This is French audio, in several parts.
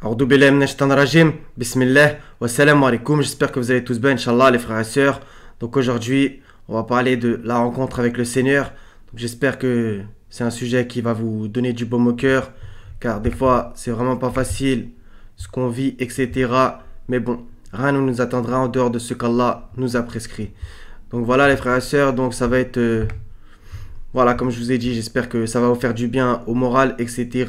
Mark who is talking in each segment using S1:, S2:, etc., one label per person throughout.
S1: A'udhu billahi minash shaitanir rajim. Bismillah. Wassalamu alaikum. J'espère que vous allez tous bien, Inch'Allah, les frères et sœurs. Donc aujourd'hui, on va parler de la rencontre avec le Seigneur. Donc j'espère que c'est un sujet qui va vous donner du baume au cœur. Car des fois, c'est vraiment pas facile ce qu'on vit, etc. Mais bon, rien ne nous attendra en dehors de ce qu'Allah nous a prescrit. Donc voilà, les frères et sœurs. Donc ça va être... voilà, comme je vous ai dit, j'espère que ça va vous faire du bien au moral, etc.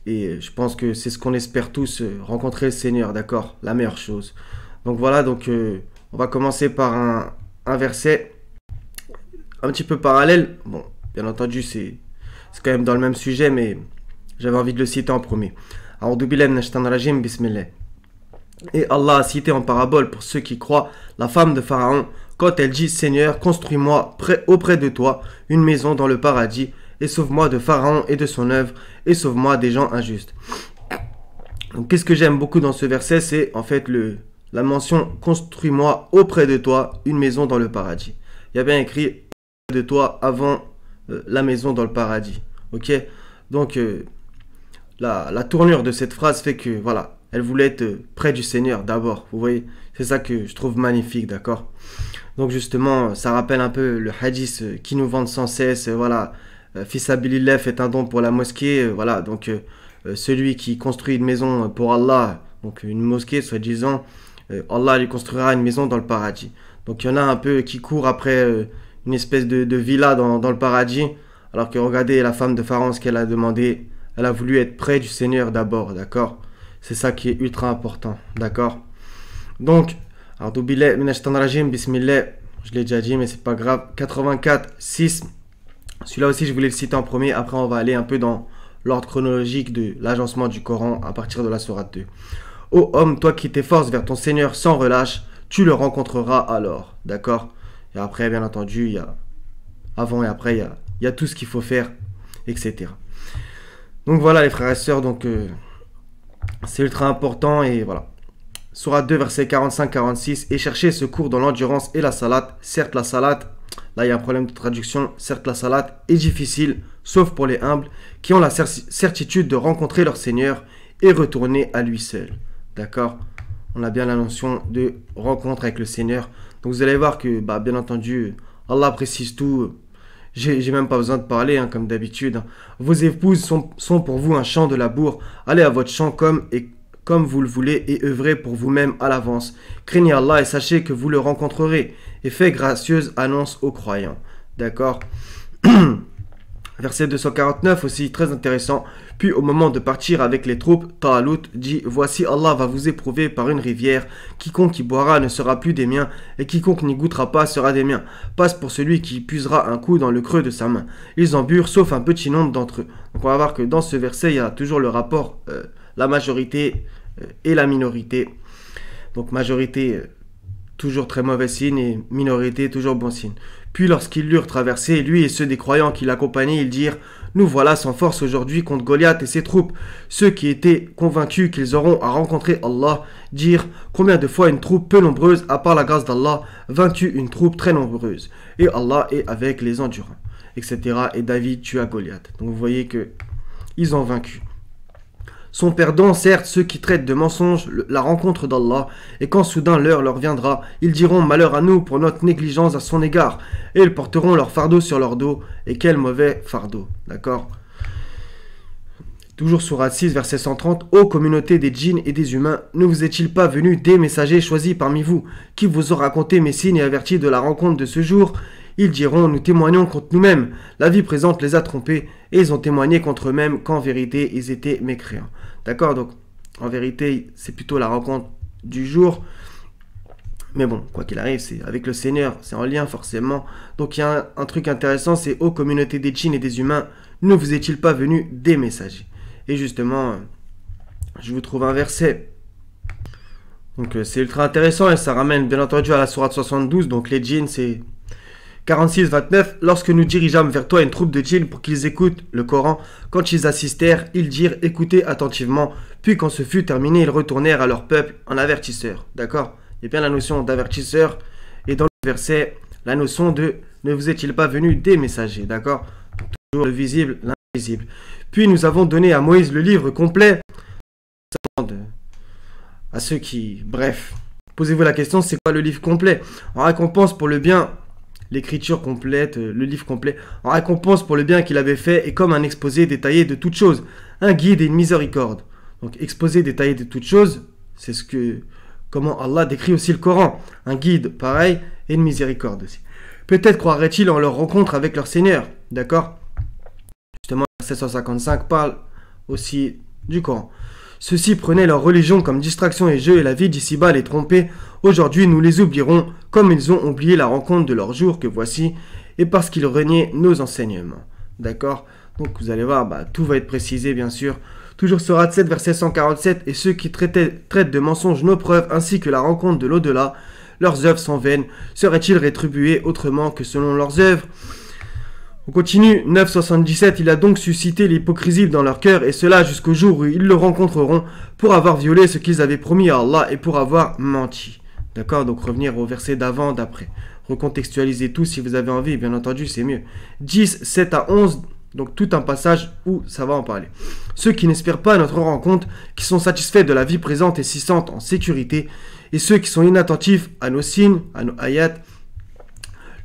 S1: Et je pense que c'est ce qu'on espère tous, rencontrer le Seigneur, d'accord? La meilleure chose. Donc voilà, on va commencer par un verset un petit peu parallèle. Bon, bien entendu, c'est quand même dans le même sujet, mais j'avais envie de le citer en premier. A'udhu billahi minash shaitanir rajim, bismillah. Et Allah a cité en parabole pour ceux qui croient la femme de Pharaon quand elle dit: Seigneur, construis-moi auprès de toi une maison dans le paradis, et sauve-moi de Pharaon et de son œuvre, et sauve-moi des gens injustes. Donc, qu'est-ce que j'aime beaucoup dans ce verset, c'est en fait la mention: construis-moi auprès de toi une maison dans le paradis. Il y a bien écrit auprès de toi avant la maison dans le paradis. Ok? Donc, la tournure de cette phrase fait que, voilà, elle voulait être près du Seigneur d'abord. Vous voyez? C'est ça que je trouve magnifique, d'accord? Donc, justement, ça rappelle un peu le hadith qui nous vante sans cesse, voilà. Fils Abilillah fait un don pour la mosquée, voilà, donc celui qui construit une maison pour Allah, donc une mosquée soi-disant, Allah lui construira une maison dans le paradis. Donc il y en a un peu qui courent après une espèce de villa dans le paradis, alors que regardez la femme de Pharaon, ce qu'elle a demandé, elle a voulu être près du Seigneur d'abord, d'accord? C'est ça qui est ultra important, d'accord? Donc, A'udhu billahi minash shaitanir rajim, bismillah, je l'ai déjà dit mais c'est pas grave, 84, 6. Celui-là aussi, je voulais le citer en premier. Après, on va aller un peu dans l'ordre chronologique de l'agencement du Coran à partir de la sourate 2. Ô homme, toi qui t'efforces vers ton Seigneur sans relâche, tu le rencontreras alors. D'accord? Et après, bien entendu, il y a avant et après, il y a tout ce qu'il faut faire, etc. Donc voilà, les frères et sœurs. Donc, c'est ultra important. Et voilà. Sourate 2, versets 45-46. Et chercher secours dans l'endurance et la salate. Certes, la salate... Là, il y a un problème de traduction. Certes, la salate est difficile, sauf pour les humbles, qui ont la certitude de rencontrer leur Seigneur et retourner à lui seul. D'accord? On a bien la notion de rencontre avec le Seigneur. Donc, vous allez voir que, bien entendu, Allah précise tout. J'ai même pas besoin de parler, hein, comme d'habitude. Vos épouses sont pour vous un champ de labour. Allez à votre champ comme vous le voulez et œuvrez pour vous-même à l'avance. Craignez Allah et sachez que vous le rencontrerez. Et fait gracieuse annonce aux croyants. D'accord? Verset 249 aussi, très intéressant. Puis au moment de partir avec les troupes, Talut dit: Voici Allah va vous éprouver par une rivière. Quiconque y boira ne sera plus des miens, et quiconque n'y goûtera pas sera des miens. Passe pour celui qui puisera un coup dans le creux de sa main. Ils en burent, sauf un petit nombre d'entre eux. Donc on va voir que dans ce verset, il y a toujours le rapport, la majorité et la minorité. Donc majorité... toujours très mauvais signe, et minorité, toujours bon signe. Puis lorsqu'ils l'eurent traversé, lui et ceux des croyants qui l'accompagnaient, ils dirent: Nous voilà sans force aujourd'hui contre Goliath et ses troupes. Ceux qui étaient convaincus qu'ils auront à rencontrer Allah dirent: Combien de fois une troupe peu nombreuse, à part la grâce d'Allah, vaincu une troupe très nombreuse. Et Allah est avec les endurants, etc. Et David tua Goliath. Donc vous voyez que ils ont vaincu. Sont perdants, certes, ceux qui traitent de mensonges la rencontre d'Allah, et quand soudain l'heure leur viendra, ils diront: Malheur à nous pour notre négligence à son égard, et ils porteront leur fardeau sur leur dos, et quel mauvais fardeau. D'accord? Toujours sourate 6, verset 130. Ô communauté des djinns et des humains, ne vous est-il pas venu des messagers choisis parmi vous, qui vous ont raconté mes signes et avertis de la rencontre de ce jour? Ils diront: Nous témoignons contre nous-mêmes. La vie présente les a trompés, et ils ont témoigné contre eux-mêmes qu'en vérité, ils étaient mécréants. D'accord? Donc, en vérité, c'est plutôt la rencontre du jour. Mais bon, quoi qu'il arrive, c'est avec le Seigneur, c'est en lien forcément. Donc, il y a un truc intéressant, c'est: ô communauté des djinns et des humains, ne vous est-il pas venu des messagers? Et justement, je vous trouve un verset. Donc, c'est ultra intéressant, et ça ramène bien entendu à la sourate 72. Donc, les djinns, c'est 46-29. Lorsque nous dirigeâmes vers toi une troupe de djinns pour qu'ils écoutent le Coran, quand ils assistèrent, ils dirent: Écoutez attentivement. Puis quand ce fut terminé, ils retournèrent à leur peuple en avertisseurs. D'accord? Il y a bien la notion d'avertisseur, et dans le verset, la notion de: ne vous est-il pas venu des messagers? D'accord? Toujours le visible, l'invisible. Puis nous avons donné à Moïse le livre complet. à ceux qui... Bref, posez-vous la question, c'est quoi le livre complet? En récompense pour le bien, l'écriture complète, le livre complet, en récompense pour le bien qu'il avait fait et comme un exposé détaillé de toutes choses, un guide et une miséricorde. Donc exposé détaillé de toutes choses, c'est comment Allah décrit aussi le Coran. Un guide, pareil, et une miséricorde aussi. Peut-être croiraient-ils en leur rencontre avec leur Seigneur, d'accord? Justement, le verset 155 parle aussi du Coran. Ceux-ci prenaient leur religion comme distraction et jeu et la vie d'ici-bas les trompait. Aujourd'hui, nous les oublierons comme ils ont oublié la rencontre de leur jour que voici et parce qu'ils reniaient nos enseignements. D'accord? Donc vous allez voir, tout va être précisé bien sûr. Toujours Sourate 7, verset 147. Et ceux qui traitent de mensonges nos preuves ainsi que la rencontre de l'au-delà, leurs œuvres sont vaines. Seraient-ils rétribués autrement que selon leurs œuvres? On continue, 9,77, il a donc suscité l'hypocrisie dans leur cœur, et cela jusqu'au jour où ils le rencontreront pour avoir violé ce qu'ils avaient promis à Allah et pour avoir menti. D'accord? Donc revenir au verset d'avant, d'après. Recontextualiser tout si vous avez envie, bien entendu, c'est mieux. 10, 7 à 11, donc tout un passage où ça va en parler. Ceux qui n'espèrent pas à notre rencontre, qui sont satisfaits de la vie présente et s'y sentent en sécurité, et ceux qui sont inattentifs à nos signes, à nos ayats,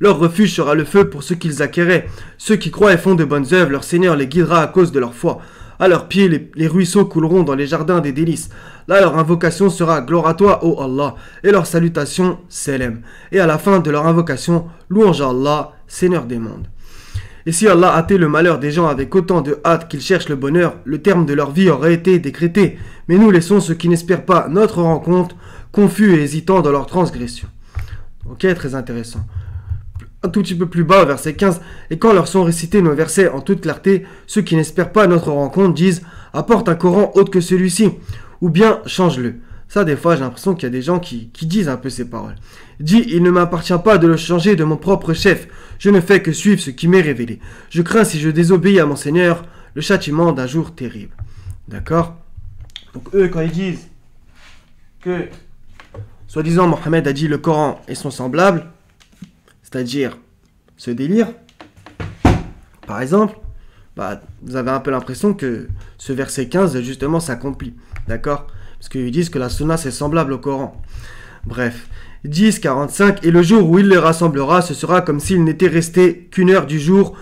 S1: leur refuge sera le feu pour ceux qu'ils acquéraient. Ceux qui croient et font de bonnes œuvres, leur Seigneur les guidera à cause de leur foi. À leurs pieds, les ruisseaux couleront dans les jardins des délices. Là, leur invocation sera « Gloire à toi, ô Allah » et leur salutation « Salam ». Et à la fin de leur invocation, « Louange à Allah, Seigneur des mondes ». Et si Allah hâtait le malheur des gens avec autant de hâte qu'ils cherchent le bonheur, le terme de leur vie aurait été décrété. Mais nous laissons ceux qui n'espèrent pas notre rencontre, confus et hésitants dans leur transgression. Ok, très intéressant. Un tout petit peu plus bas, au verset 15. Et quand leur sont récités nos versets en toute clarté, ceux qui n'espèrent pas notre rencontre disent « Apporte un Coran autre que celui-ci » ou bien « Change-le ». Ça, des fois, j'ai l'impression qu'il y a des gens qui disent un peu ces paroles. Dis, il ne m'appartient pas de le changer de mon propre chef. Je ne fais que suivre ce qui m'est révélé. Je crains si je désobéis à mon Seigneur, le châtiment d'un jour terrible. D'accord? Donc eux, quand ils disent que, soi-disant, Mohammed a dit le Coran et son semblable, c'est-à-dire ce délire, par exemple, vous avez un peu l'impression que ce verset 15, justement, s'accomplit. D'accord? Parce qu'ils disent que la sunna, c'est semblable au Coran. Bref. 10, 45, et le jour où il les rassemblera, ce sera comme s'il n'était resté qu'une heure du jour,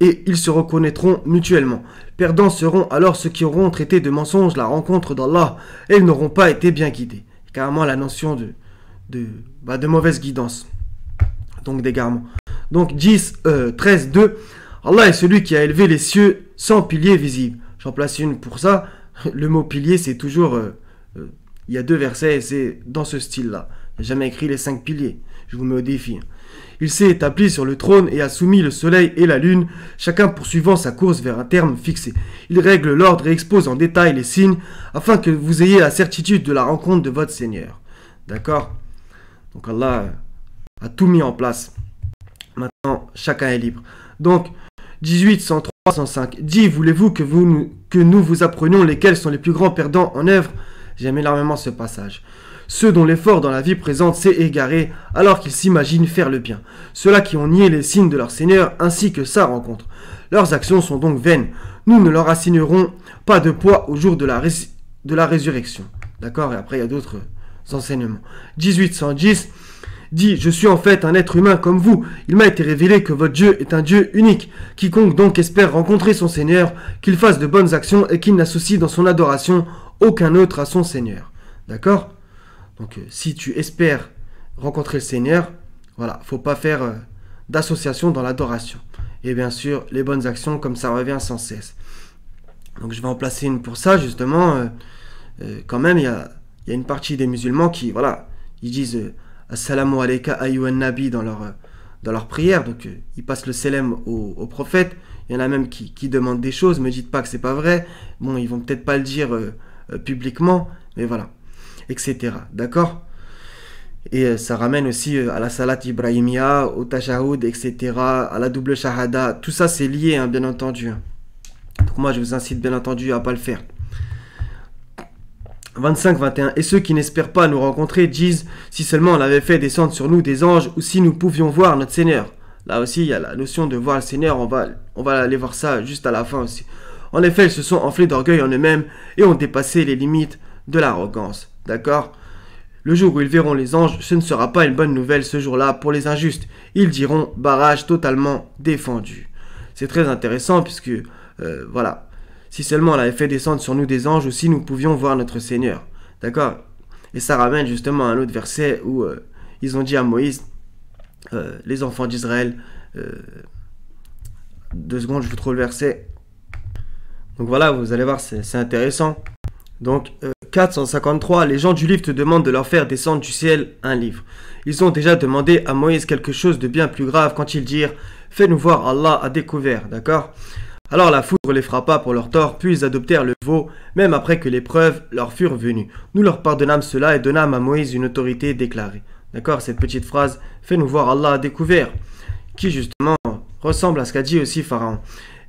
S1: et ils se reconnaîtront mutuellement. Perdants seront alors ceux qui auront traité de mensonge la rencontre d'Allah, et ils n'auront pas été bien guidés. Carrément la notion de mauvaise guidance. Donc d'égarement. Donc 13, 2, Allah est celui qui a élevé les cieux sans piliers visibles. J'en place une pour ça. Le mot pilier, c'est toujours... il y a 2 versets et c'est dans ce style-là. Il n'y a jamais écrit les 5 piliers. Je vous mets au défi. Il s'est établi sur le trône et a soumis le soleil et la lune, chacun poursuivant sa course vers un terme fixé. Il règle l'ordre et expose en détail les signes, afin que vous ayez la certitude de la rencontre de votre Seigneur. D'accord? Donc Allah a tout mis en place. Maintenant, chacun est libre. Donc, 18, 103, 105. Dis, voulez-vous que nous vous apprenions lesquels sont les plus grands perdants en œuvre? J'aime énormément ce passage. Ceux dont l'effort dans la vie présente s'est égaré alors qu'ils s'imaginent faire le bien. Ceux-là qui ont nié les signes de leur Seigneur ainsi que sa rencontre. Leurs actions sont donc vaines. Nous ne leur assignerons pas de poids au jour de la résurrection. D'accord? Et après, il y a d'autres enseignements. 18, 110. Dit, je suis en fait un être humain comme vous. Il m'a été révélé que votre Dieu est un Dieu unique. Quiconque donc espère rencontrer son Seigneur, qu'il fasse de bonnes actions et qu'il n'associe dans son adoration aucun autre à son Seigneur. D'accord? Donc si tu espères rencontrer le Seigneur, voilà, faut pas faire d'association dans l'adoration. Et bien sûr, les bonnes actions, comme ça revient sans cesse. Donc je vais en placer une pour ça, justement. Quand même, il y a une partie des musulmans qui, voilà, ils disent Assalamu alayka ayyuhan nabi dans leur prière. Donc ils passent le salam au prophète. Il y en a même qui demandent des choses. Me dites pas que c'est pas vrai. Bon, ils vont peut-être pas le dire publiquement, mais voilà, etc. D'accord? Et ça ramène aussi à la salat ibrahimiya, au tashahoud, etc., à la double shahada. Tout ça, c'est lié, hein, bien entendu. Donc moi, je vous incite, bien entendu, à pas le faire. 25, 21. Et ceux qui n'espèrent pas nous rencontrer disent, si seulement on avait fait descendre sur nous des anges, ou si nous pouvions voir notre Seigneur. Là aussi, il y a la notion de voir le Seigneur. On va aller voir ça juste à la fin aussi. En effet, ils se sont enflés d'orgueil en eux-mêmes et ont dépassé les limites de l'arrogance. D'accord? Le jour où ils verront les anges, ce ne sera pas une bonne nouvelle ce jour-là pour les injustes. Ils diront barrage totalement défendu. C'est très intéressant puisque, voilà, si seulement on avait fait descendre sur nous des anges, aussi nous pouvions voir notre Seigneur. D'accord? Et ça ramène justement à un autre verset où ils ont dit à Moïse, les enfants d'Israël, 2 secondes, je vous trouve le verset. Donc voilà, vous allez voir, c'est intéressant. Donc, 453, les gens du livre te demandent de leur faire descendre du ciel un livre. Ils ont déjà demandé à Moïse quelque chose de bien plus grave quand ils dirent « Fais-nous voir Allah à découvert », d'accord? Alors la foudre les frappa pour leur tort, puis ils adoptèrent le veau, même après que les preuves leur furent venues. Nous leur pardonnâmes cela et donnâmes à Moïse une autorité déclarée. D'accord? Cette petite phrase « Fais-nous voir Allah à découvert », qui justement ressemble à ce qu'a dit aussi Pharaon.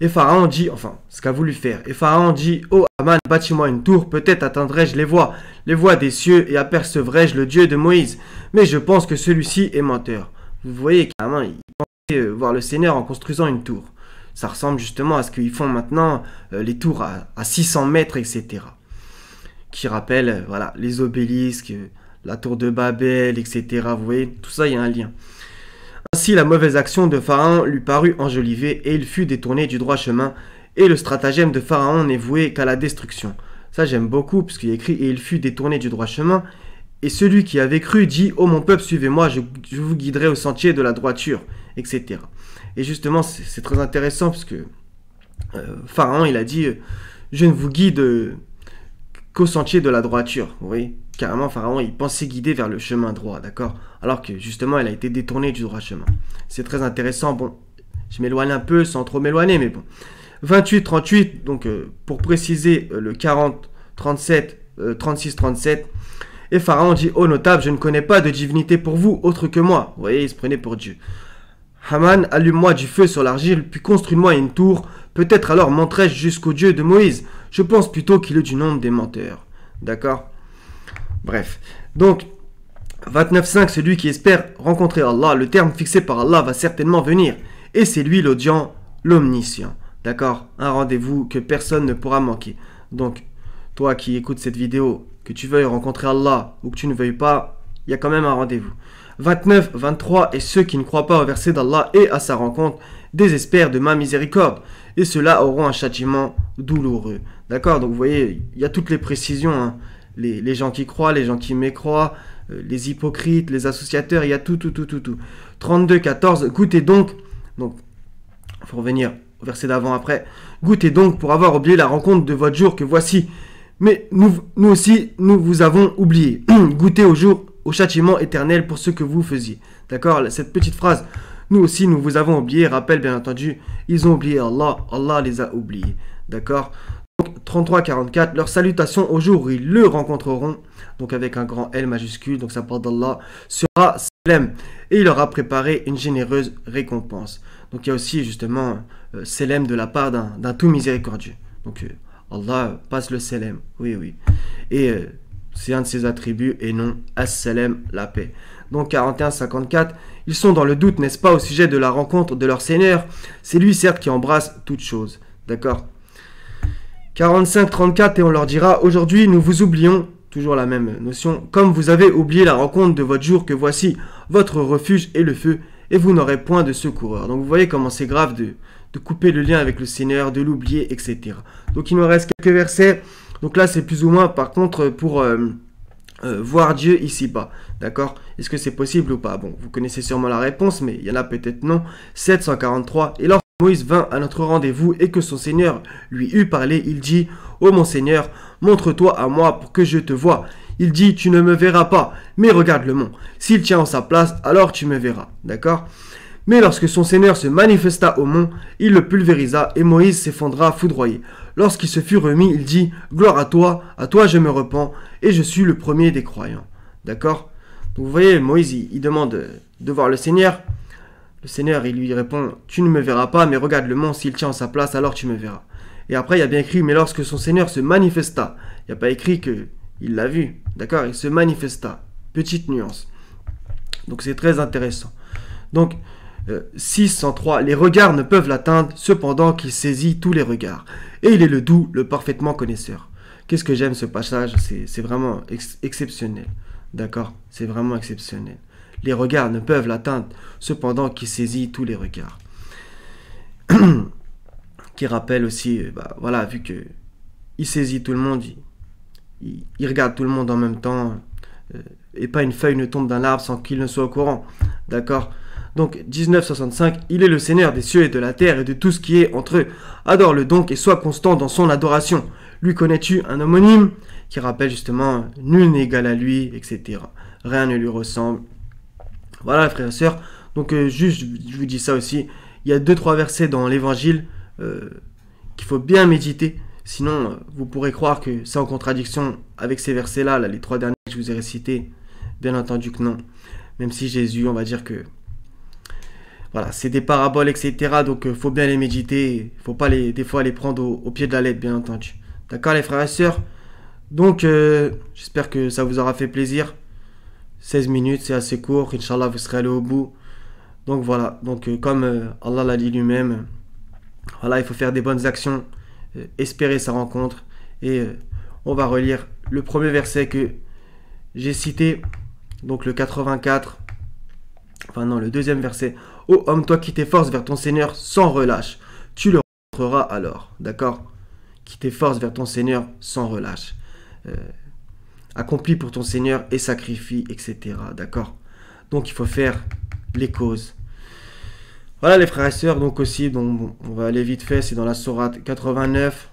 S1: Et Pharaon dit, enfin, ce qu'a voulu faire. Et Pharaon dit, ô Haman, bâtis-moi une tour, peut-être atteindrai-je les voies des cieux, et apercevrai-je le Dieu de Moïse. Mais je pense que celui-ci est menteur. Vous voyez qu'Haman, il pensait voir le Seigneur en construisant une tour. Ça ressemble justement à ce qu'ils font maintenant, les tours à 600 mètres, etc. Qui rappellent, voilà, les obélisques, la tour de Babel, etc. Vous voyez, tout ça, il y a un lien. Ainsi, la mauvaise action de Pharaon lui parut enjolivée et il fut détourné du droit chemin. Et le stratagème de Pharaon n'est voué qu'à la destruction. Ça, j'aime beaucoup, puisqu'il est écrit « Et il fut détourné du droit chemin ». Et celui qui avait cru dit « Ô mon peuple, suivez-moi, je vous guiderai au sentier de la droiture », etc. Et justement, c'est très intéressant, parce que Pharaon, il a dit « Je ne vous guide qu'au sentier de la droiture ». Vous voyez, carrément, Pharaon, il pensait guider vers le chemin droit, d'accord? Alors que, justement, il a été détourné du droit chemin. C'est très intéressant. Bon, je m'éloigne un peu, sans trop m'éloigner, mais bon. 28-38, donc pour préciser le 40-37, 36-37. Et Pharaon dit, ô notable, je ne connais pas de divinité pour vous, autre que moi. Vous voyez, il se prenait pour Dieu. Haman, allume-moi du feu sur l'argile, puis construis-moi une tour. Peut-être alors monterai-je jusqu'au Dieu de Moïse. Je pense plutôt qu'il est du nombre des menteurs. D'accord? Bref. Donc, 29.5, celui qui espère rencontrer Allah, le terme fixé par Allah va certainement venir. Et c'est lui l'audient, l'omniscient. D'accord? Un rendez-vous que personne ne pourra manquer. Donc, toi qui écoutes cette vidéo, que tu veuilles rencontrer Allah ou que tu ne veuilles pas, il y a quand même un rendez-vous. 29, 23, et ceux qui ne croient pas au verset d'Allah et à sa rencontre désespèrent de ma miséricorde. Et ceux-là auront un châtiment douloureux. D'accord? Donc vous voyez, il y a toutes les précisions. Hein. Les gens qui croient, les gens qui mécroient, les hypocrites, les associateurs, il y a tout. 32, 14, goûtez donc. Donc, il faut revenir au verset d'avant après. Goûtez donc pour avoir oublié la rencontre de votre jour que voici. Mais nous aussi, nous vous avons oublié. Goûtez au châtiment éternel pour ce que vous faisiez. D'accord? Cette petite phrase, nous aussi, nous vous avons oublié, rappelle bien entendu, ils ont oublié Allah, Allah les a oubliés. D'accord? Donc, 33-44, leur salutation au jour où ils le rencontreront, donc avec un grand L majuscule, donc ça parle d'Allah, sera Salem, et il leur a préparé une généreuse récompense. Donc il y a aussi justement Salem de la part d'un tout miséricordieux. Donc Allah passe le Salem, oui. Et c'est un de ses attributs et non As-Salem, la paix. Donc 41-54, ils sont dans le doute, n'est-ce pas, au sujet de la rencontre de leur Seigneur. C'est lui certes qui embrasse toutes choses. D'accord? 45-34, et on leur dira, aujourd'hui nous vous oublions, toujours la même notion, comme vous avez oublié la rencontre de votre jour que voici, votre refuge est le feu, et vous n'aurez point de secoureur. Donc vous voyez comment c'est grave de couper le lien avec le Seigneur, de l'oublier, etc. Donc il nous reste quelques versets. Donc là c'est plus ou moins par contre pour voir Dieu ici-bas. D'accord? Est-ce que c'est possible ou pas? Bon, vous connaissez sûrement la réponse, mais il y en a peut-être non. 743. Et lorsque Moïse vint à notre rendez-vous et que son Seigneur lui eut parlé, il dit, ô mon Seigneur, montre-toi à moi pour que je te voie. Il dit, tu ne me verras pas, mais regarde le mont. S'il tient en sa place, alors tu me verras. D'accord? Mais lorsque son Seigneur se manifesta au mont, il le pulvérisa et Moïse s'effondra foudroyé. Lorsqu'il se fut remis, il dit, gloire à toi je me repens et je suis le premier des croyants. D'accord? Donc vous voyez, Moïse, il demande de voir le Seigneur. Le Seigneur, il lui répond, tu ne me verras pas, mais regarde le mont, s'il tient en sa place, alors tu me verras. Et après, il y a bien écrit, mais lorsque son Seigneur se manifesta, il n'y a pas écrit qu'il l'a vu. D'accord? Il se manifesta. Petite nuance. Donc c'est très intéressant. Donc, 603, les regards ne peuvent l'atteindre, cependant qu'il saisit tous les regards. Et il est le doux, le parfaitement connaisseur. Qu'est-ce que j'aime ce passage, c'est vraiment exceptionnel. D'accord? C'est vraiment exceptionnel. Les regards ne peuvent l'atteindre, cependant qu'il saisit tous les regards. Qui rappelle aussi, voilà, vu que il saisit tout le monde, il regarde tout le monde en même temps, et pas une feuille ne tombe d'un arbre sans qu'il ne soit au courant. D'accord? Donc 1965, il est le Seigneur des cieux et de la terre et de tout ce qui est entre eux. Adore-le donc et sois constant dans son adoration. Lui connais-tu un homonyme qui rappelle justement nul n'est égal à lui, etc. Rien ne lui ressemble. Voilà, frères et sœurs. Donc juste, je vous dis ça aussi. Il y a 2-3 versets dans l'évangile qu'il faut bien méditer. Sinon, vous pourrez croire que c'est en contradiction avec ces versets-là, les 3 derniers que je vous ai récités. Bien entendu que non. Même si Jésus, on va dire que voilà, c'est des paraboles, etc. Donc, faut bien les méditer. Faut pas des fois les prendre au pied de la lettre, bien entendu. D'accord, les frères et sœurs? Donc, j'espère que ça vous aura fait plaisir. 16 minutes, c'est assez court. Inch'Allah, vous serez allé au bout. Donc, voilà. Donc, comme Allah l'a dit lui-même, voilà, il faut faire des bonnes actions, espérer sa rencontre. Et on va relire le premier verset que j'ai cité. Donc, le 84. Enfin, non, le deuxième verset. Ô homme, toi qui t'efforces vers ton Seigneur sans relâche, tu le rencontreras alors. D'accord? Qui t'efforce vers ton Seigneur sans relâche. Accomplis pour ton Seigneur et sacrifie, etc. D'accord? Donc il faut faire les causes. Voilà les frères et sœurs, donc aussi, donc, on va aller vite fait, c'est dans la sourate 89,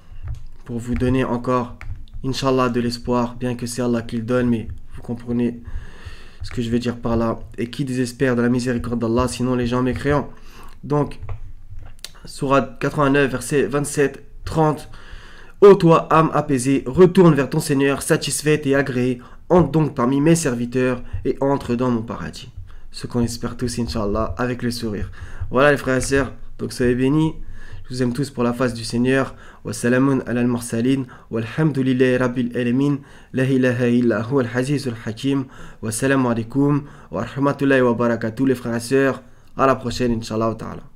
S1: pour vous donner encore, Inch'Allah, de l'espoir, bien que c'est Allah qui le donne, mais vous comprenez ce que je vais dire par là. Et qui désespère de la miséricorde d'Allah, sinon les gens mécréants. Donc, sourate 89, verset 27, 30. Ô toi, âme apaisée, retourne vers ton Seigneur, satisfaite et agréée, entre donc parmi mes serviteurs et entre dans mon paradis. Ce qu'on espère tous, Inch'Allah, avec le sourire. Voilà les frères et sœurs, donc soyez bénis. Je vous aime tous pour la face du Seigneur. Wa salamun ala al-mursalin. Walhamdulillahi rabbil alamin. La ilaha illa huwa al-azizul hakim. Wa salamu alaikum wa rahmatullahi wa barakatuh les frères et sœurs. À la prochaine, Inch'Allah ta'ala.